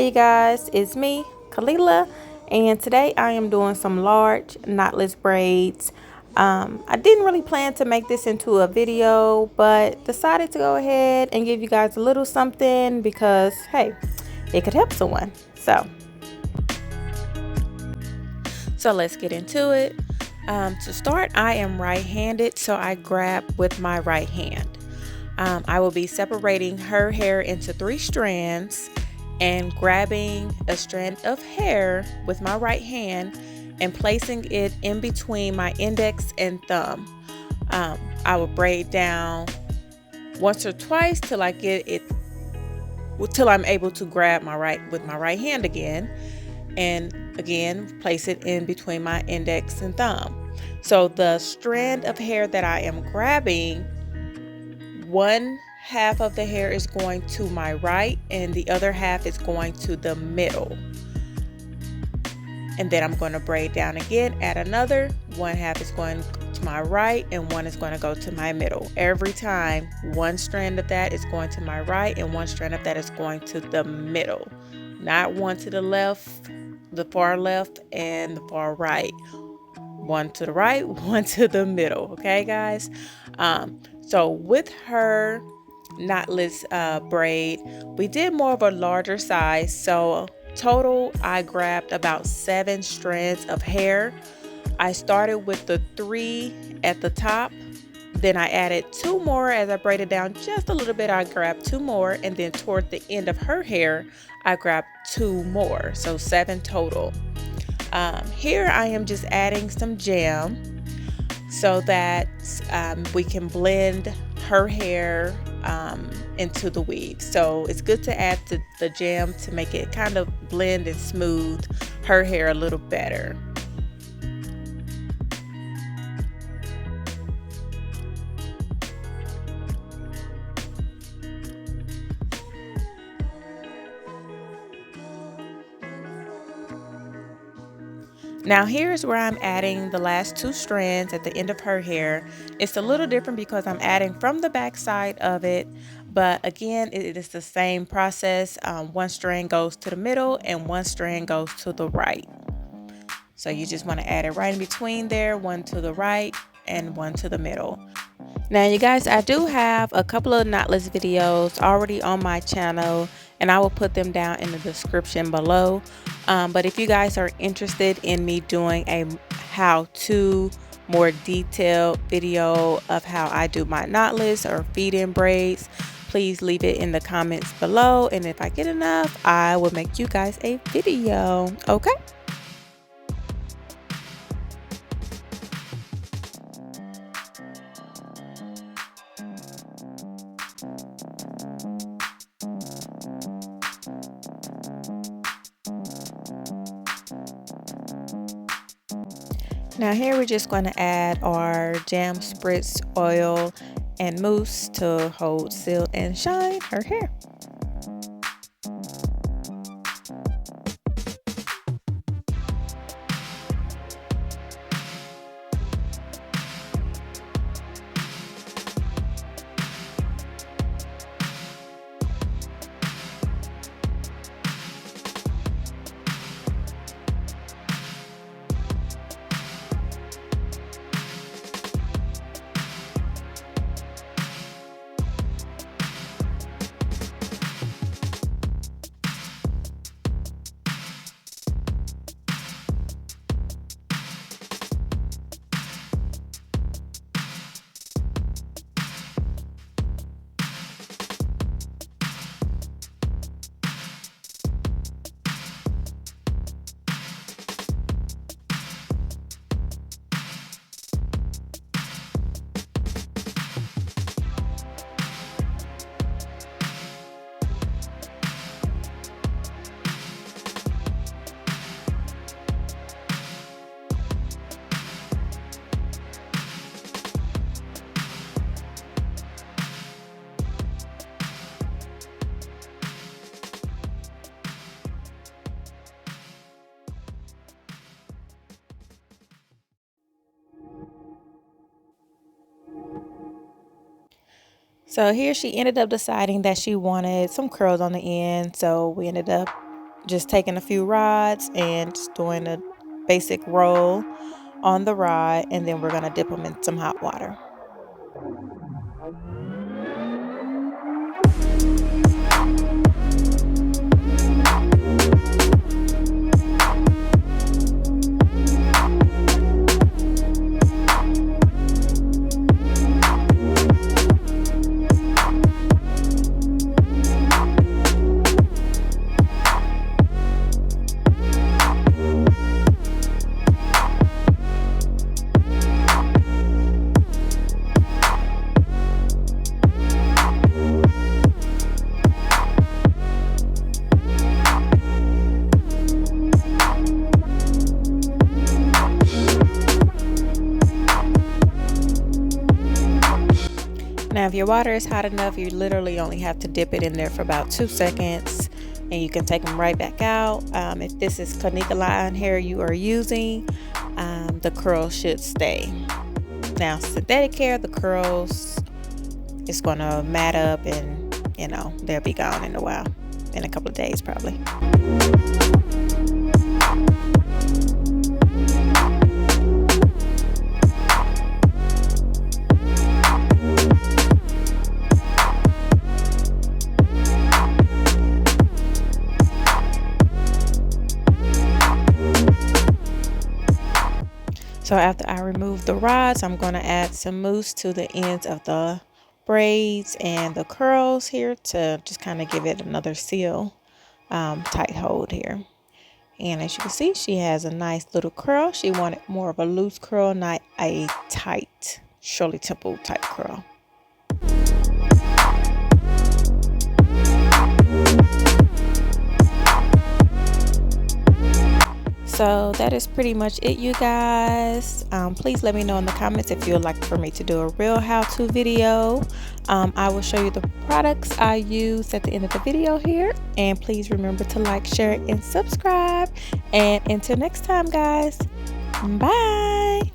you guys, it's me, Kalila, and today I am doing some large knotless braids. I didn't really plan to make this into a video, but decided to go ahead and give you guys a little something because, hey, it could help someone. So let's get into it. To start, I am right-handed, so I grab with my right hand. I will be separating her hair into 3 strands and grabbing a strand of hair with my right hand and placing it in between my index and thumb. I will braid down once or twice till I get it, till I'm able to grab with my right hand again, and again place it in between my index and thumb. So the strand of hair that I am grabbing, one half of the hair is going to my right and the other half is going to the middle. And then I'm going to braid down again, add another. One half is going to my right and one is going to go to my middle. Every time, one strand of that is going to my right and one strand of that is going to the middle. Not one to the left, the far left, and the far right. One to the right, one to the middle. Okay, guys? So with her knotless braid, we did more of a larger size. So total, I grabbed about 7 strands of hair. I started with the 3 at the top. Then I added 2 more as I braided down just a little bit. I grabbed 2 more, and then toward the end of her hair, I grabbed 2 more. So 7 total. Here I am just adding some jam so that we can blend her hair into the weave. So it's good to add the jam to make it kind of blend and smooth her hair a little better. Now here's where I'm adding the last 2 strands at the end of her hair. It's a little different because I'm adding from the back side of it, but again, it is the same process. One strand goes to the middle and one strand goes to the right. So you just want to add it right in between there, one to the right and one to the middle. Now you guys, I do have a couple of knotless videos already on my channel and I will put them down in the description below. But if you guys are interested in me doing a how-to, more detailed video of how I do my knotless or feed-in braids, please leave it in the comments below, and if I get enough, I will make you guys a video. Okay? Now here we're just going to add our jam spritz oil and mousse to hold, seal, and shine her hair. So here she ended up deciding that she wanted some curls on the end. So we ended up just taking a few rods and just doing a basic roll on the rod, and then we're going to dip them in some hot water. Now, if your water is hot enough, you literally only have to dip it in there for about 2 seconds, and you can take them right back out. If this is Knotless hair you are using, the curls should stay. Now, synthetic hair, the curls is going to mat up, and they'll be gone in a couple of days probably. So after I remove the rods, I'm going to add some mousse to the ends of the braids and the curls here to just kind of give it another seal, tight hold here. And as you can see, she has a nice little curl. She wanted more of a loose curl, not a tight Shirley Temple type curl. So that is pretty much it, you guys. Please let me know in the comments if you would like for me to do a real how-to video. I will show you the products I use at the end of the video here. And please remember to like, share, and subscribe. And until next time, guys, bye.